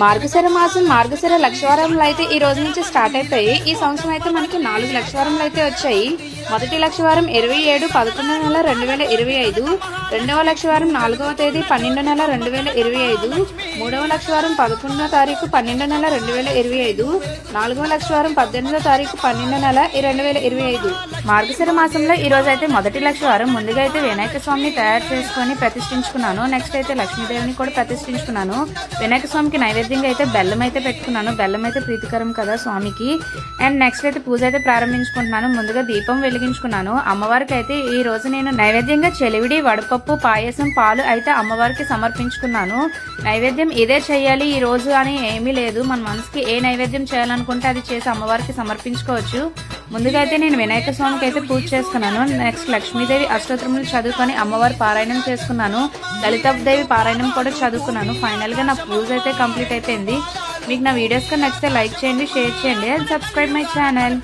మార్గశిర మాసం మార్గశిర లక్షవారములు అయితే ఈ రోజు నుంచి స్టార్ట్ అయిపోయి ఈ సంవత్సరం అయితే మనకి 4 లక్షవారములు అయితే వచ్చాయి. మొదటి లక్షవారం 27/11/2025, రెండవ లక్షవారం 4వ తేదీ 12/2025, మూడవ లక్షవారం 11వ తారీఖు 12/2025, నాలుగవ లక్షవారం 18వ తారీఖు 12/2025. మార్గశిర మాసంలో ఈ రోజు అయితే మొదటి లక్షవారం. ముందుగా అయితే వినాయక స్వామిని తయారు చేసుకుని ప్రతిష్ఠించుకున్నాను. నెక్స్ట్ అయితే లక్ష్మీదేవిని కూడా ప్రతిష్ఠించుకున్నాను. వినాయక స్వామికి నైవేద్యంగా అయితే బెల్లం అయితే పెట్టుకున్నాను. బెల్లం అయితే ప్రీతికరం కదా స్వామికి. అండ్ నెక్స్ట్ అయితే పూజ అయితే ప్రారంభించుకుంటున్నాను. ముందుగా దీపం వెలిగించుకున్నాను. అమ్మవారికి అయితే ఈ రోజు నేను నైవేద్యంగా చెలివిడి, వడపప్పు, పాయసం, పాలు అయితే అమ్మవారికి సమర్పించుకున్నాను. నైవేద్యం ఇదే చేయాలి ఈ రోజు అని ఏమీ లేదు. మన మనసుకి ఏ నైవేద్యం చేయాలనుకుంటే అది చేసి అమ్మవారికి సమర్పించుకోవచ్చు. ముందుగా అయితే నేను వినాయక స్వామికి అయితే పూజ చేసుకున్నాను. నెక్స్ట్ లక్ష్మీదేవి అష్టోత్తరములు చదువుకొని అమ్మవారి పారాయణం చేసుకున్నాను. లలితాదేవి పారాయణం కూడా చదువుకున్నాను. ఫైనల్ గా నా పూజ అయితే కంప్లీట్ అయిపోయింది. మీకు నా వీడియోస్ గా నచ్చితే లైక్ చేయండి, షేర్ చేయండి అండ్ సబ్స్క్రైబ్ మై ఛానల్.